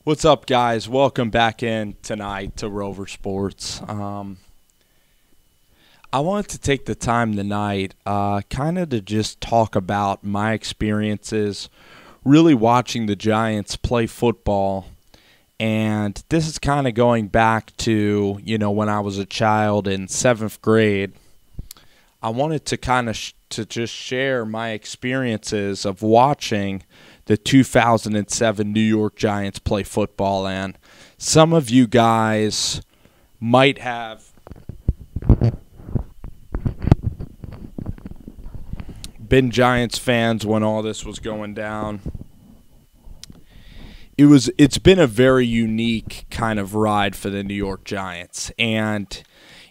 What's up, guys? Welcome back in tonight to Rover Sports. I wanted to take the time tonight kind of to just talk about my experiences really watching the Giants play football. And this is kind of going back to, when I was a child in 7th grade. I wanted to kind of to just share my experiences of watching the 2007 New York Giants play football. And some of you guys might have been Giants fans when all this was going down. It's been a very unique kind of ride for the New York Giants. And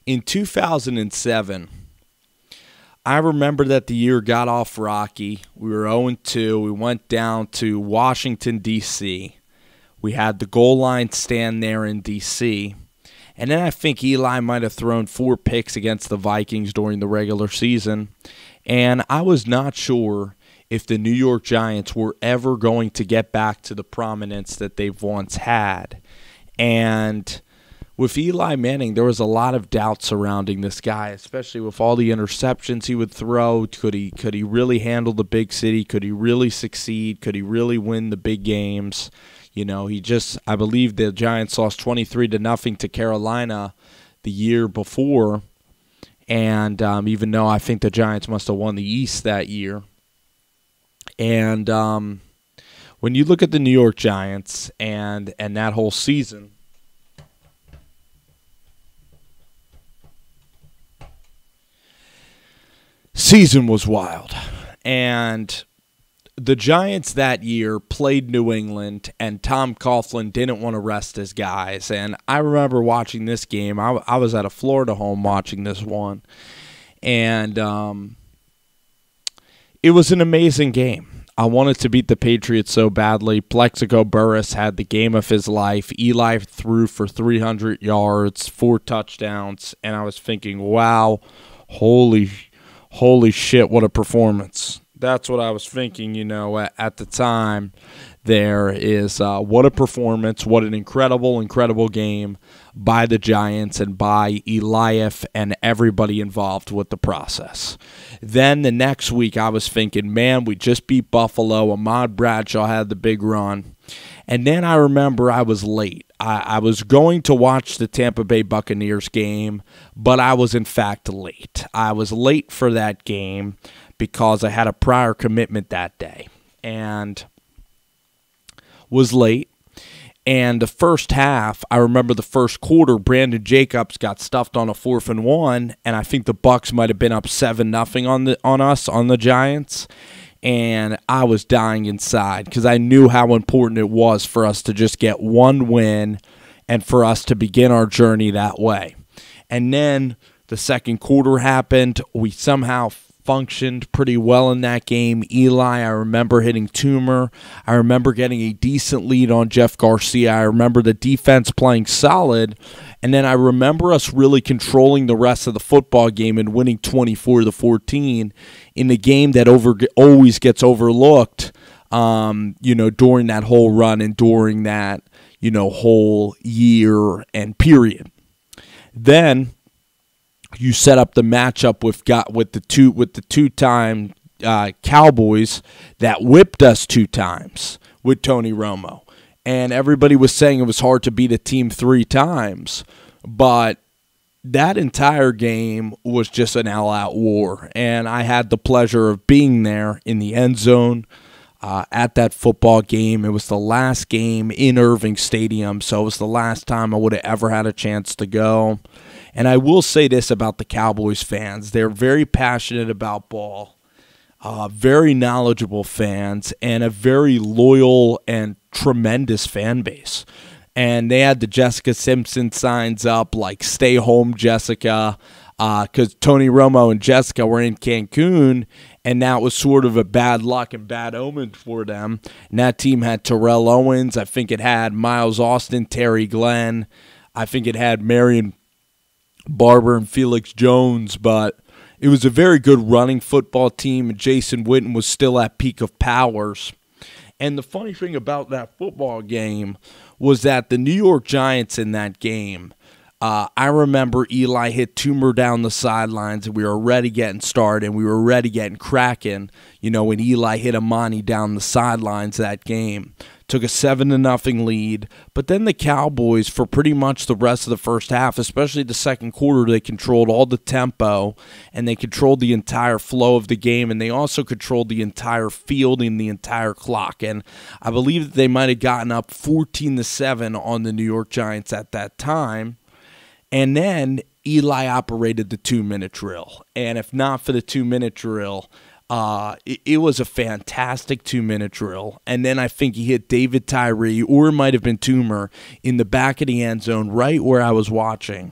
in 2007, I remember that the year got off rocky. We were 0-2. We went down to Washington, D.C. We had the goal line stand there in D.C. And then I think Eli might have thrown 4 picks against the Vikings during the regular season. And I was not sure if the New York Giants were ever going to get back to the prominence that they've once had. And with Eli Manning, there was a lot of doubt surrounding this guy, especially with all the interceptions he would throw. Could he really handle the big city? Could he really succeed? Could he really win the big games? I believe the Giants lost 23-0 to Carolina the year before. And even though I think the Giants must have won the East that year. And when you look at the New York Giants and that whole season, was wild. And the Giants that year played New England, and Tom Coughlin didn't want to rest his guys. And I remember watching this game. I was at a Florida home watching this one. And it was an amazing game. I wanted to beat the Patriots so badly. Plexico Burress had the game of his life. Eli threw for 300 yards, 4 touchdowns. And I was thinking, wow, holy shit, what a performance. That's what I was thinking, at the time. There is what a performance, what an incredible game by the Giants and by Elias and everybody involved with the process. Then the next week I was thinking, man, we just beat Buffalo. Ahmad Bradshaw had the big run. And then I remember I was late. I was going to watch the Tampa Bay Buccaneers game, but I was in fact late. I was late for that game because I had a prior commitment that day and was late. And the first half, I remember the first quarter, Brandon Jacobs got stuffed on a 4th and 1, and I think the Bucs might have been up 7-0 on the Giants. And I was dying inside because I knew how important it was for us to just get one win and for us to begin our journey that way. And then the second quarter happened. We somehow functioned pretty well in that game. Eli, I remember hitting Toomer. I remember getting a decent lead on Jeff Garcia. I remember the defense playing solid. And then I remember us really controlling the rest of the football game and winning 24-14 in the game that always gets overlooked, during that whole run and during that, whole year and period. Then you set up the matchup with the two-time Cowboys that whipped us 2 times with Tony Romo. And everybody was saying it was hard to beat a team 3 times. But that entire game was just an all-out war. And I had the pleasure of being there in the end zone at that football game. It was the last game in Irving Stadium, so it was the last time I would have ever had a chance to go. And I will say this about the Cowboys fans. They're very passionate about ball, very knowledgeable fans, and a very loyal and tremendous fan base. And they had the Jessica Simpson signs up, like "Stay home, Jessica," because Tony Romo and Jessica were in Cancun, and that was sort of a bad luck and bad omen for them. And that team had Terrell Owens. I think it had Miles Austin, Terry Glenn. I think it had Marion Barber and Felix Jones, but it was a very good running football team, and Jason Witten was still at peak of powers. And the funny thing about that football game was that the New York Giants in that game, I remember Eli hit Toomer down the sidelines, and we were already getting started, and we were already getting cracking, when Eli hit Amani down the sidelines that game. Took a 7-0 lead, but then the Cowboys, for pretty much the rest of the first half, especially the second quarter, they controlled all the tempo, and they controlled the entire flow of the game, and they also controlled the entire field and the entire clock. And I believe that they might have gotten up 14-7 on the New York Giants at that time. And then Eli operated the 2-minute drill. And if not for the 2-minute drill, it was a fantastic 2-minute drill. And then I think he hit David Tyree, or it might have been Toomer, in the back of the end zone right where I was watching.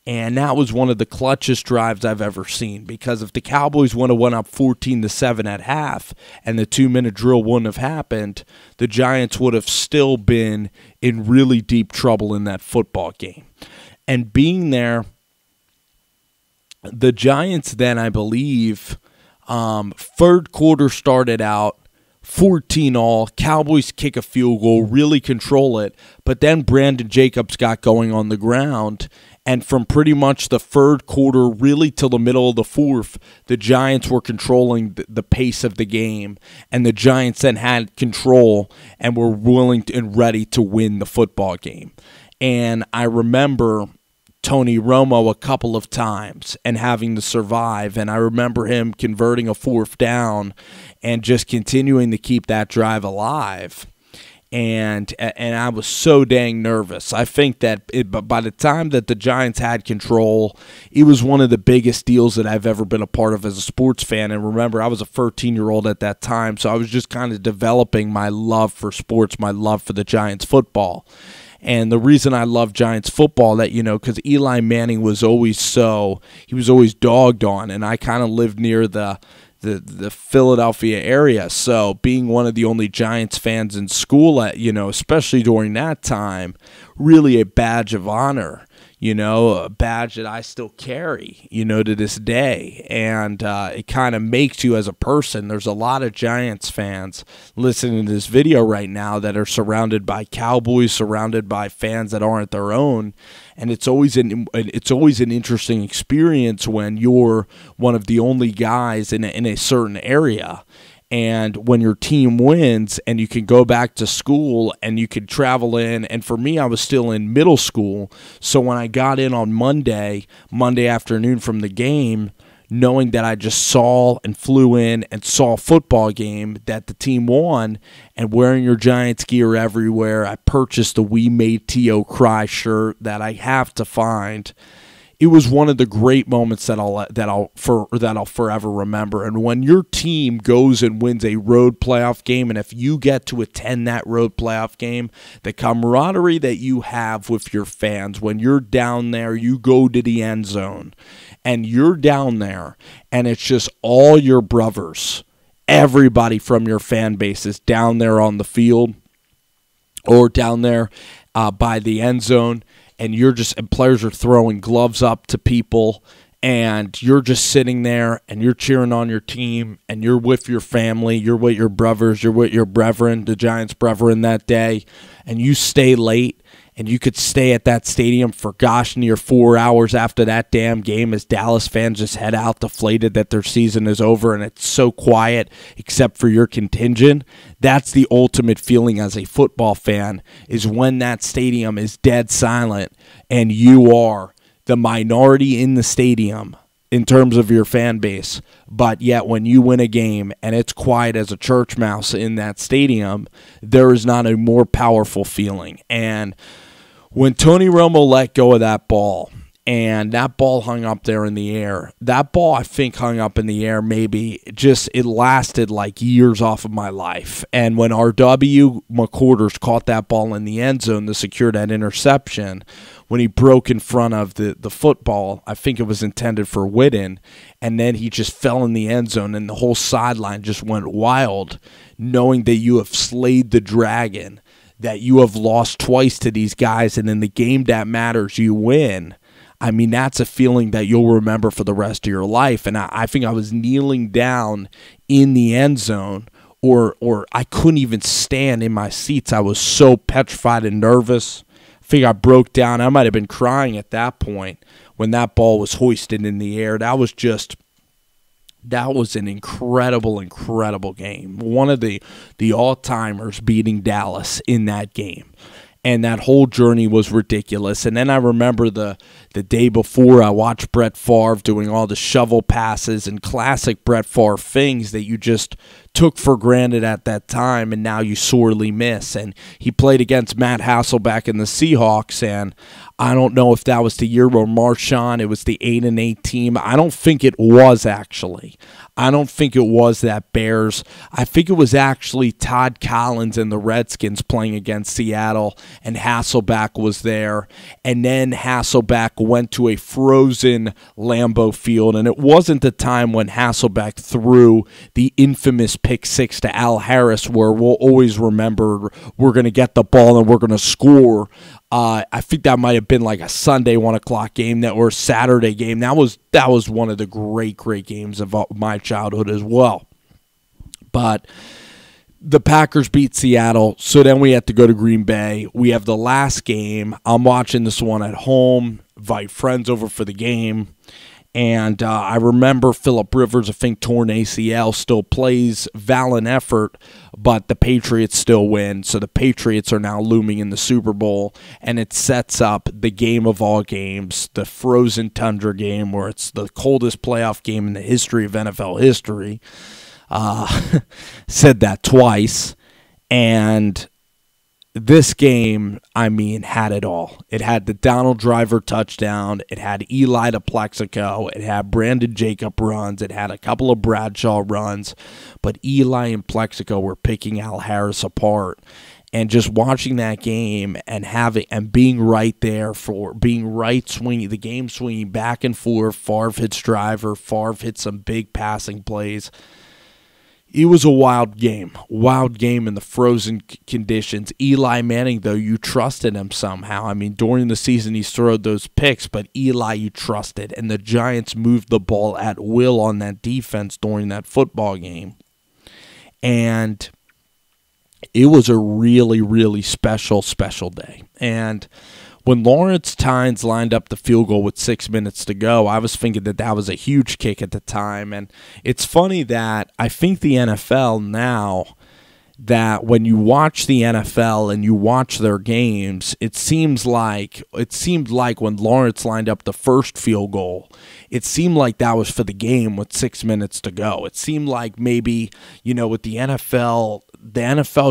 And that was one of the clutchest drives I've ever seen, because if the Cowboys would have went up 14-7 at half and the 2-minute drill wouldn't have happened, the Giants would have still been in really deep trouble in that football game. And being there, the Giants then, I believe, third quarter started out 14-all. Cowboys kick a field goal, really control it, but then Brandon Jacobs got going on the ground, and from pretty much the third quarter really till the middle of the fourth, the Giants were controlling the pace of the game, and the Giants then had control and were willing and ready to win the football game. And I remember Tony Romo a couple of times and having to survive, and I remember him converting a fourth down and just continuing to keep that drive alive. And I was so dang nervous. I think that by the time that the Giants had control, it was one of the biggest deals that I've ever been a part of as a sports fan. And remember, I was a 13-year-old at that time, so I was just kind of developing my love for sports, my love for the Giants football. And the reason I love Giants football, that, because Eli Manning was always he was always dogged on, and I kind of lived near the Philadelphia area. So being one of the only Giants fans in school, especially during that time, really a badge of honor, a badge that I still carry, to this day. And it kind of makes you as a person. There's a lot of Giants fans listening to this video right now that are surrounded by Cowboys, surrounded by fans that aren't their own. And it's always an interesting experience when you're one of the only guys in a certain area. And when your team wins and you can go back to school and you can travel in, and for me, I was still in middle school, so when I got in on Monday afternoon from the game, knowing that I just saw and flew in and saw a football game that the team won, and wearing your Giants gear everywhere, I purchased the "We Made T.O. Cry" shirt that I have to find. It was one of the great moments that I'll forever remember. And when your team goes and wins a road playoff game, and if you get to attend that road playoff game, the camaraderie that you have with your fans, when you're down there, you go to the end zone, and you're down there, and it's just all your brothers, everybody from your fan base is down there on the field or down there by the end zone. And players are throwing gloves up to people, and you're just sitting there and you're cheering on your team, and you're with your family, you're with your brothers, you're with your brethren, the Giants' brethren that day, and you stay late, and you could stay at that stadium for near 4 hours after that damn game as Dallas fans just head out deflated that their season is over, and it's so quiet except for your contingent. That's the ultimate feeling as a football fan, is when that stadium is dead silent and you are the minority in the stadium in terms of your fan base, but yet when you win a game and it's quiet as a church mouse in that stadium, there is not a more powerful feeling. And when Tony Romo let go of that ball, and that ball hung up there in the air, that ball I think hung up in the air it lasted like years off of my life. And when R.W. McQuarters caught that ball in the end zone to secure that interception, when he broke in front of the football, I think it was intended for Witten, and then he just fell in the end zone, and the whole sideline just went wild, knowing that you have slayed the dragon, that you have lost twice to these guys, and in the game that matters, you win. I mean, that's a feeling that you'll remember for the rest of your life. And I think I was kneeling down in the end zone or I couldn't even stand in my seats. I was so petrified and nervous. I think I broke down. I might have been crying at that point when that ball was hoisted in the air. That was an incredible, incredible game. One of the all-timers beating Dallas in that game. And that whole journey was ridiculous. And then I remember the day before, I watched Brett Favre doing all the shovel passes and classic Brett Favre things that you just took for granted at that time, and now you sorely miss. And he played against Matt Hasselbeck in the Seahawks, and I don't know if that was the year where Marshawn, it was the 8-8 team. I don't think it was, actually. I don't think it was that Bears. I think it was actually Todd Collins and the Redskins playing against Seattle, and Hasselbeck was there. And then Hasselbeck went to a frozen Lambeau Field, and it wasn't the time when Hasselbeck threw the infamous pick six to Al Harris, where we'll always remember we're going to get the ball and we're going to score. I think that might have been like a Sunday 1 o'clock game or a Saturday game. That was one of the great games of my childhood as well. But the Packers beat Seattle, so then we have to go to Green Bay. We have the last game. I'm watching this one at home, invite friends over for the game. And I remember Phillip Rivers, I think, torn ACL, still plays, valiant effort, but the Patriots still win. So the Patriots are now looming in the Super Bowl, and it sets up the game of all games, the frozen tundra game, where it's the coldest playoff game in the history of NFL history. Said that twice. And this game, I mean, had it all. It had the Donald Driver touchdown. It had Eli to Plexico. It had Brandon Jacob runs. It had a couple of Bradshaw runs. But Eli and Plexico were picking Al Harris apart. And just watching that game and being right there swinging, the game swinging back and forth. Favre hits Driver. Favre hits some big passing plays. It was a wild game in the frozen conditions. Eli Manning, though, you trusted him somehow. I mean, during the season, he's thrown those picks, but Eli you trusted, and the Giants moved the ball at will on that defense during that football game. And it was a really, really special day. And when Lawrence Tynes lined up the field goal with 6 minutes to go, I was thinking that was a huge kick at the time. And it's funny that I think the NFL now, that when you watch the NFL and you watch their games, it seemed like when Lawrence lined up the first field goal, it seemed like that was for the game with 6 minutes to go. It seemed like maybe, with the NFL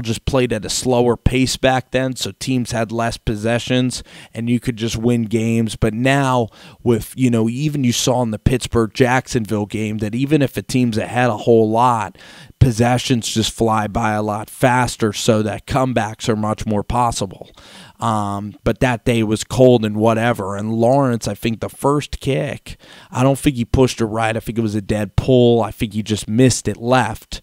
just played at a slower pace back then, so teams had less possessions and you could just win games. But now with, even you saw in the Pittsburgh-Jacksonville game that even if a team's ahead a whole lot, possessions just fly by a lot faster, so that comebacks are much more possible. But that day was cold and whatever. And Lawrence, I think the first kick, I don't think he pushed it right. I think it was a dead pull. I think he just missed it left.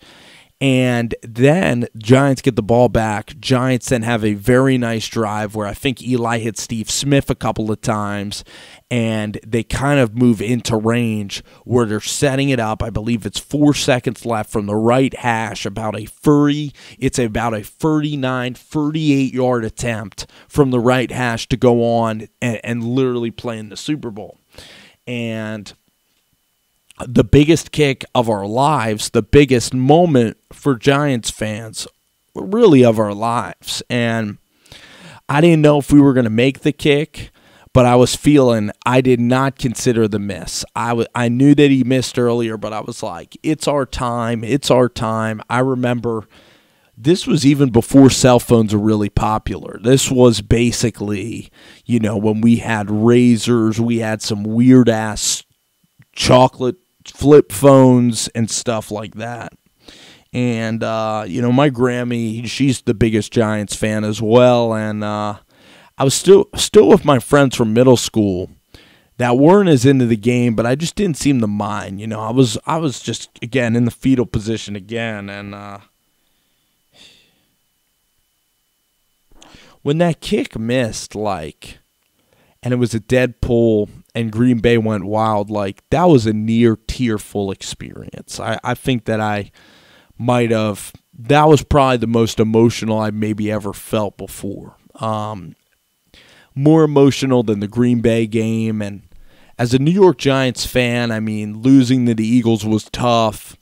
And then Giants get the ball back. Giants then have a very nice drive where I think Eli hit Steve Smith a couple of times, and they kind of move into range where they're setting it up. I believe it's 4 seconds left from the right hash, it's about a 39, 38-yard attempt from the right hash to go on and literally play in the Super Bowl. And the biggest kick of our lives, the biggest moment for Giants fans, really of our lives. And I didn't know if we were going to make the kick, but I did not consider the miss. I knew that he missed earlier, but I was like, it's our time. I remember this was even before cell phones were really popular. This was basically, when we had razors, we had some weird-ass chocolate flip phones and stuff like that. And, my Grammy, she's the biggest Giants fan as well. And I was still with my friends from middle school that weren't as into the game, but I just didn't seem to mind. I was just, again, in the fetal position again. And when that kick missed, and it was a dead pull, and Green Bay went wild, that was a near tearful experience. I think that that was probably the most emotional I maybe ever felt before. More emotional than the Green Bay game. And as a New York Giants fan, I mean, losing to the Eagles was tough.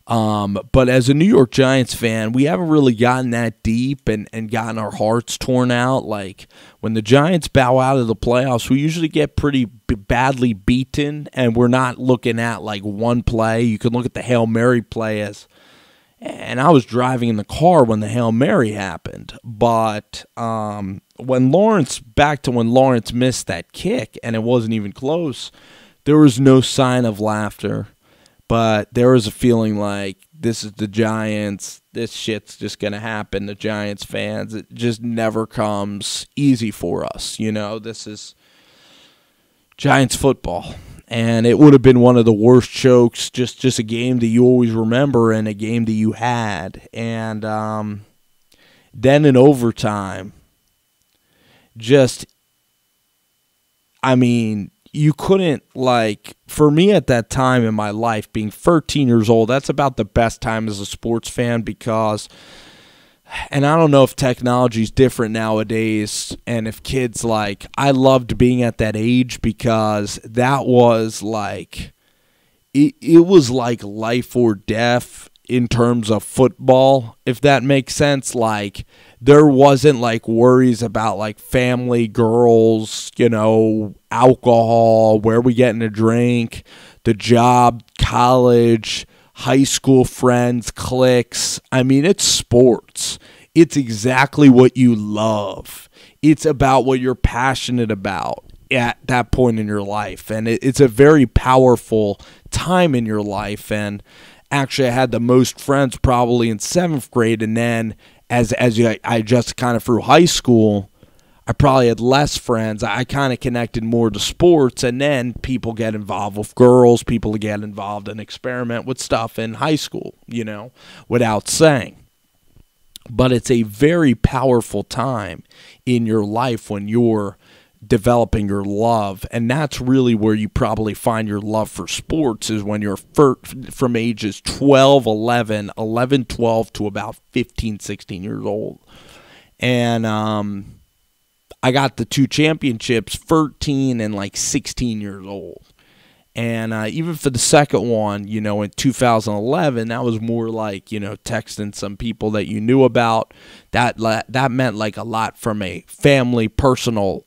But as a New York Giants fan, we haven't really gotten that deep and gotten our hearts torn out. Like, when the Giants bow out of the playoffs, we usually get pretty badly beaten, and we're not looking at, like, one play. You can look at the Hail Mary play and I was driving in the car when the Hail Mary happened. But when Lawrence missed that kick, and it wasn't even close, there was no sign of laughter. But there was a feeling like, this is the Giants. This shit's just going to happen. The Giants fans, it just never comes easy for us. You know, this is Giants football. And it would have been one of the worst chokes, just a game that you always remember and a game that you had. And then in overtime, you couldn't, for me at that time in my life, being 13 years old, that's about the best time as a sports fan because, and I don't know if technology's different nowadays and if kids, I loved being at that age because that was it was like life or death in terms of football, if that makes sense. There wasn't worries about family, girls, alcohol, where we getting a drink, the job, college, high school friends, cliques. I mean, it's sports. It's exactly what you love. It's about what you're passionate about at that point in your life. And it's a very powerful time in your life. And actually, I had the most friends probably in 7th grade, and then I just kind of through high school, I probably had less friends. I kind of connected more to sports, and then people get involved with girls, people get involved and experiment with stuff in high school, without saying. But it's a very powerful time in your life when you're developing your love, and that's really where you probably find your love for sports is when you're from ages 12 to about 15, 16 years old. And I got the 2 championships 13 and 16 years old. And even for the second one, in 2011, that was more texting some people that you knew about. That meant a lot from a family, personal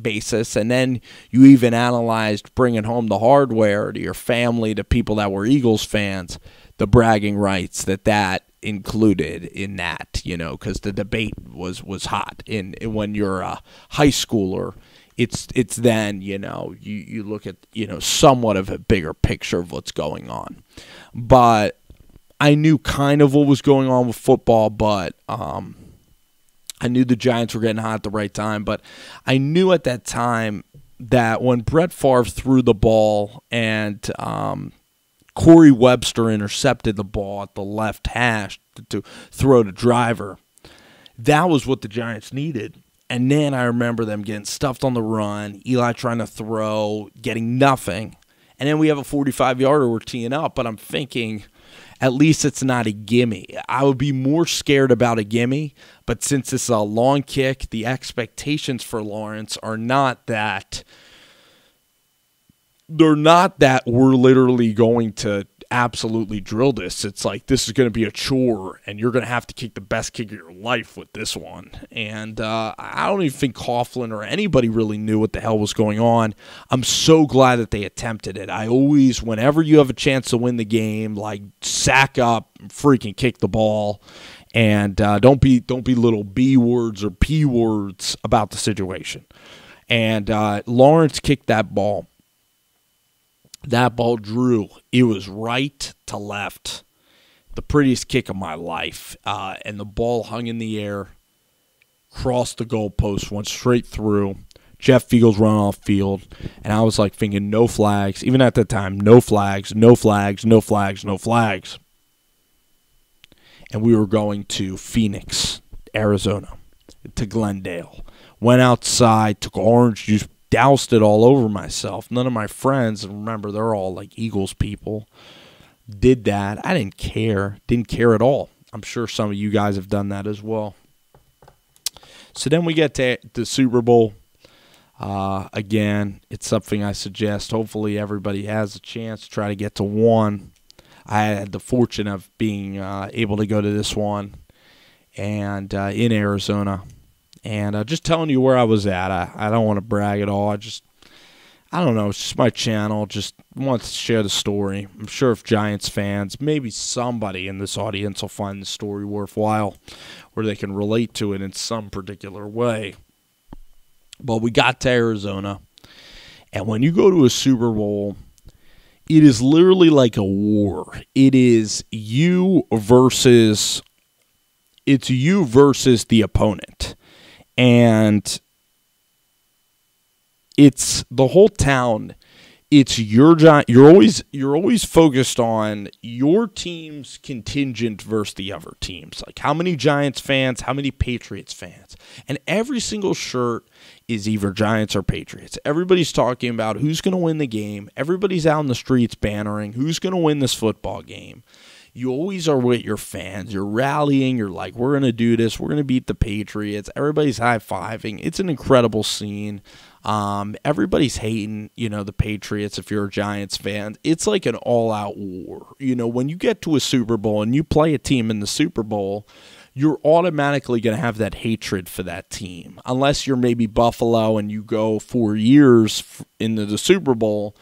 basis. And then you even analyzed bringing home the hardware to your family, to people that were Eagles fans, the bragging rights that included in that, because the debate was hot when you're a high schooler. It's then, you look at, somewhat of a bigger picture of what's going on. But I knew kind of what was going on with football, but I knew the Giants were getting hot at the right time. But I knew at that time that when Brett Favre threw the ball and Corey Webster intercepted the ball at the left hash to throw to Driver, that was what the Giants needed. And then I remember them getting stuffed on the run, Eli trying to throw, getting nothing. And then we have a 45-yarder we're teeing up, but I'm thinking at least it's not a gimme. I would be more scared about a gimme, but since it's a long kick, the expectations for Lawrence are not that we're literally going to absolutely drill this. It's this is going to be a chore, and you're going to have to kick the best kick of your life with this one. And I don't even think Coughlin or anybody really knew what the hell was going on. I'm so glad that they attempted it. I always, whenever you have a chance to win the game, sack up, freaking kick the ball, and don't be little B words or P words about the situation. And Lawrence kicked that ball. That ball drew. It was right to left. The prettiest kick of my life. And the ball hung in the air, crossed the goalpost, went straight through. Jeff Fiegels run off field. And I was thinking, no flags. Even at that time, no flags, no flags, no flags, no flags. And we were going to Phoenix, Arizona, to Glendale. Went outside, took orange juice, doused it all over myself. None of my friends, and remember, they're all Eagles people, did that. I didn't care. Didn't care at all. I'm sure some of you guys have done that as well. So then we get to the Super Bowl. Again, it's something I suggest. Hopefully everybody has a chance to try to get to one. I had the fortune of being able to go to this one and in Arizona. And just telling you where I was at. I don't want to brag at all. I don't know. It's just my channel. Just want to share the story. I'm sure if Giants fans, maybe somebody in this audience will find the story worthwhile where they can relate to it in some particular way. But we got to Arizona. And when you go to a Super Bowl, it is literally like a war. It is you versus the opponent. And it's the whole town. It's your giant. You're always focused on your team's contingent versus the other teams. Like how many Giants fans, how many Patriots fans, and every single shirt is either Giants or Patriots. Everybody's talking about who's going to win the game. Everybody's out in the streets bannering who's going to win this football game. You always are with your fans. You're rallying. You're like, we're going to do this. We're going to beat the Patriots. Everybody's high-fiving. It's an incredible scene. Everybody's hating, the Patriots if you're a Giants fan. It's like an all-out war. When you get to a Super Bowl and you play a team in the Super Bowl, you're automatically going to have that hatred for that team. Unless you're maybe Buffalo and you go 4 years into the Super Bowl.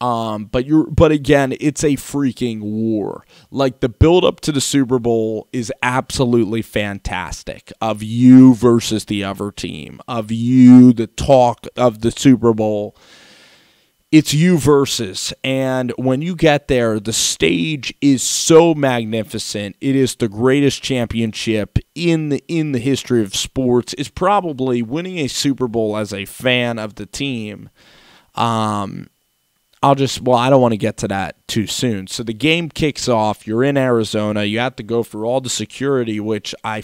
But again, it's a freaking war. Like the build up to the Super Bowl is absolutely fantastic. Of you versus the other team, of you, the talk of the Super Bowl. It's you versus, and when you get there, the stage is so magnificent. It is the greatest championship in the history of sports. It's probably winning a Super Bowl as a fan of the team. I don't want to get to that too soon. So the game kicks off. You're in Arizona. You have to go through all the security, which I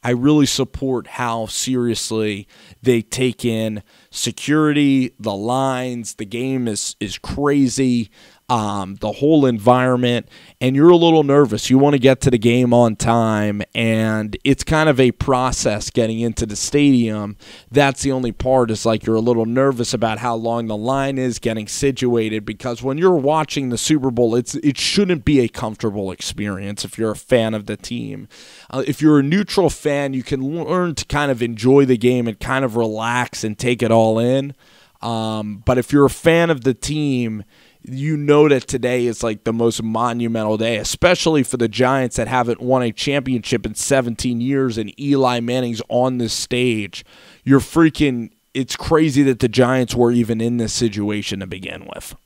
really support how seriously they take in security, the lines. The game is crazy. The whole environment, and you're a little nervous. You want to get to the game on time, and it's kind of a process getting into the stadium. That's the only part, is like you're a little nervous about how long the line is, getting situated, because when you're watching the Super Bowl, it shouldn't be a comfortable experience if you're a fan of the team. If you're a neutral fan, you can learn to kind of enjoy the game and kind of relax and take it all in. But if you're a fan of the team, you know that today is like the most monumental day, especially for the Giants that haven't won a championship in 17 years, and Eli Manning's on this stage. It's crazy that the Giants were even in this situation to begin with.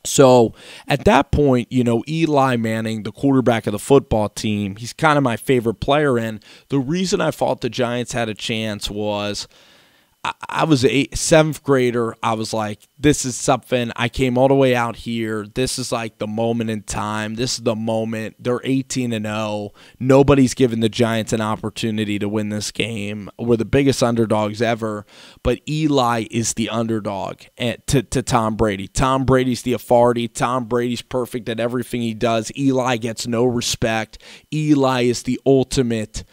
So at that point, Eli Manning, the quarterback of the football team, he's kind of my favorite player. And the reason I thought the Giants had a chance was I was a seventh grader. I was like, this is something. I came all the way out here. This is like the moment in time. This is the moment. They're 18-0. Nobody's given the Giants an opportunity to win this game. We're the biggest underdogs ever, but Eli is the underdog to Tom Brady. Tom Brady's the authority. Tom Brady's perfect at everything he does. Eli gets no respect. Eli is the ultimate.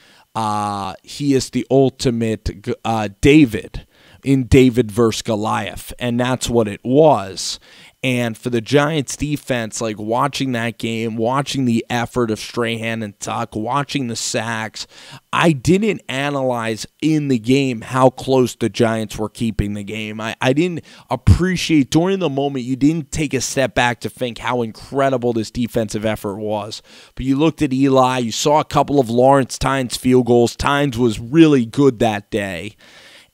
He is the ultimate David in David versus Goliath, and that's what it was. And for the Giants defense, like watching that game, watching the effort of Strahan and Tuck, watching the sacks, I didn't analyze in the game how close the Giants were keeping the game. I didn't appreciate, during the moment, you didn't take a step back to think how incredible this defensive effort was. But you looked at Eli, you saw a couple of Lawrence Tynes field goals. Tynes was really good that day.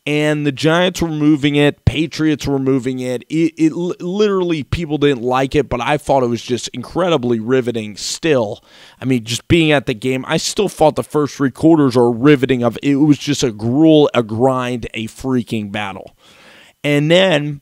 And the Giants were moving it. Patriots were moving it. It literally, people didn't like it, but I thought it was just incredibly riveting still. I mean, just being at the game, I still thought the first 3 quarters are riveting. It was just a gruel, a grind, a freaking battle. And then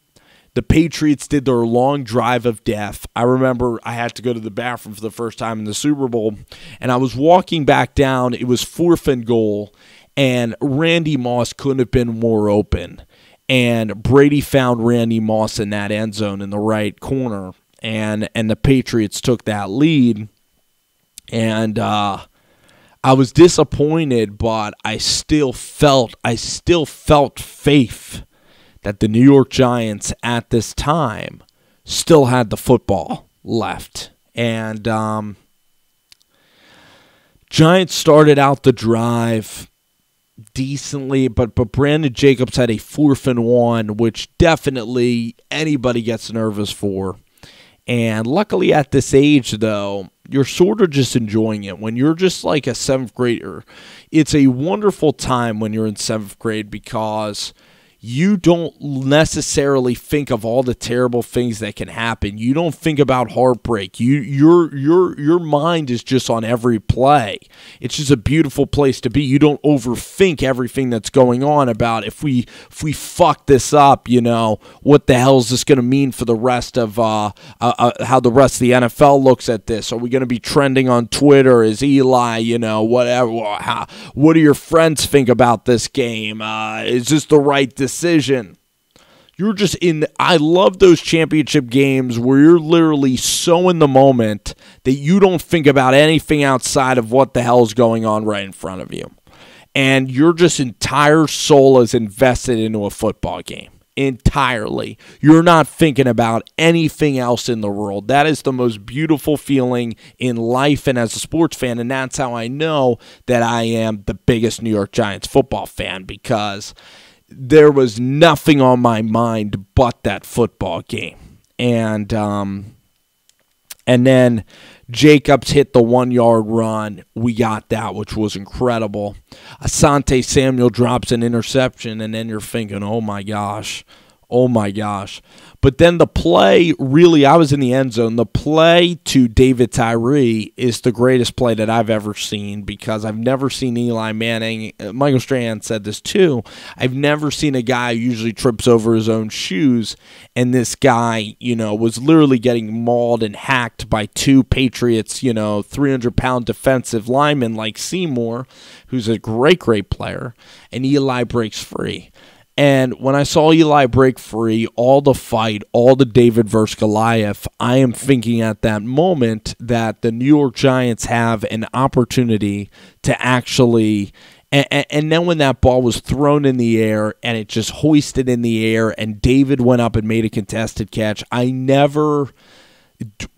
the Patriots did their long drive of death. I remember I had to go to the bathroom for the first time in the Super Bowl, and I was walking back down. It was 4th and goal. And Randy Moss couldn't have been more open. And Brady found Randy Moss in that end zone in the right corner. and the Patriots took that lead, and I was disappointed, but I still felt faith that the New York Giants at this time still had the football left. And Giants started out the drive decently, but Brandon Jacobs had a 4th and 1, which definitely anybody gets nervous for. And luckily at this age, though, you're sort of just enjoying it. When you're just like a 7th grader, it's a wonderful time when you're in 7th grade because you don't necessarily think of all the terrible things that can happen. You don't think about heartbreak. Your mind is just on every play. It's just a beautiful place to be. You don't overthink everything that's going on about if we fuck this up, what the hell is this going to mean for the rest of how the rest of the NFL looks at this? Are we going to be trending on Twitter? Is Eli, whatever? What do your friends think about this game? Is this the right decision? You're just I love those championship games where you're literally so in the moment that you don't think about anything outside of what the hell is going on right in front of you. And your just entire soul is invested into a football game. Entirely. You're not thinking about anything else in the world. That is the most beautiful feeling in life and as a sports fan, and that's how I know that I am the biggest New York Giants football fan, because there was nothing on my mind but that football game. And then Jacobs hit the 1-yard run. We got that, which was incredible. Asante Samuel drops an interception, and then you're thinking, oh my gosh. But then the play, really, I was in the end zone. The play to David Tyree is the greatest play that I've ever seen, because I've never seen Eli Manning. Michael Strahan said this too. I've never seen a guy who usually trips over his own shoes, and this guy, was literally getting mauled and hacked by 2 Patriots, 300-pound defensive linemen like Seymour, who's a great player, and Eli breaks free. And when I saw Eli break free, all the fight, all the David versus Goliath, I am thinking at that moment that the New York Giants have an opportunity to actually, and then when that ball was thrown in the air and it just hoisted in the air and David went up and made a contested catch,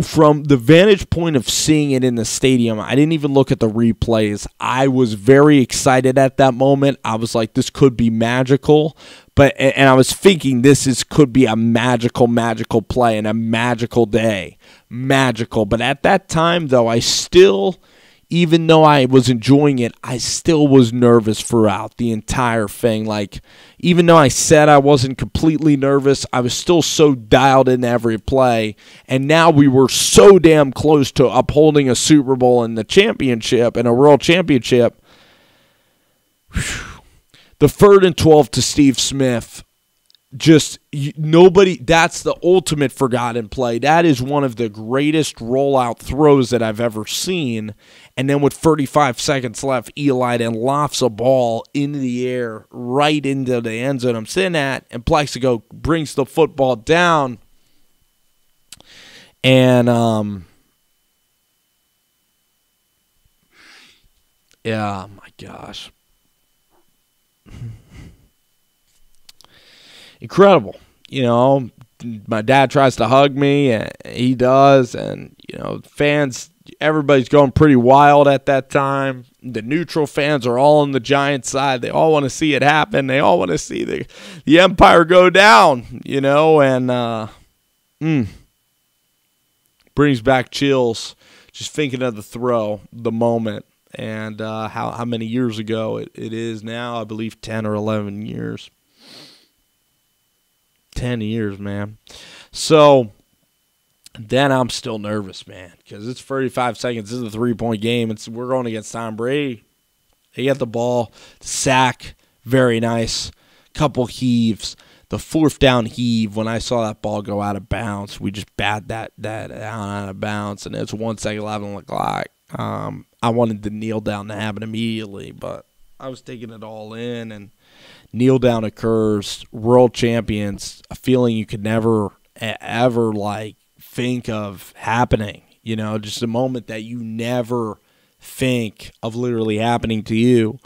from the vantage point of seeing it in the stadium, I didn't even look at the replays. I was very excited at that moment. I was like, this could be magical. And I was thinking could be a magical play and a magical day. Magical. But at that time, though, I still, even though I was enjoying it, I still was nervous throughout the entire thing. Like, even though I said I wasn't completely nervous, I was still so dialed in every play. And now we were so damn close to upholding a Super Bowl and the championship and a world championship. Whew. The 3rd and 12 to Steve Smith. That's the ultimate forgotten play. That is one of the greatest rollout throws that I've ever seen. And then with 35 seconds left, Eli then lofts a ball into the air right into the end zone I'm sitting at, and Plexico brings the football down. And yeah, my gosh. Incredible. My dad tries to hug me, and he does, and fans, everybody's going pretty wild at that time. The neutral fans are all on the Giants side. They all want to see it happen. They all want to see the Empire go down, and brings back chills just thinking of the throw, the moment, and how many years ago it is now. I believe 10 or 11 years. 10 years, man. So then I'm still nervous, man, because it's 35 seconds. This is a 3-point game. We're going against Tom Brady. They get the ball, sack, very nice. Couple heaves. The 4th down heave, when I saw that ball go out of bounds, we just bat that out of bounds, and it's 1 second left on the clock. I wanted the kneel down to happen immediately, but I was taking it all in, and kneel down occurs. World champions, a feeling you could never, ever, think of happening. Just a moment that you never think of literally happening to you.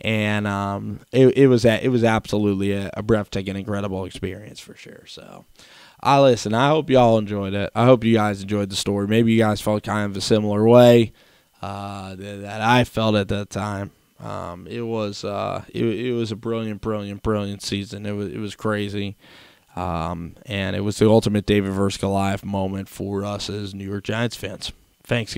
And it was absolutely a breathtaking, incredible experience for sure. So, listen, I hope y'all enjoyed it. I hope you guys enjoyed the story. Maybe you guys felt kind of a similar way that I felt at that time. It was a brilliant season. It was crazy, and it was the ultimate David versus Goliath moment for us as New York Giants fans. Thanks.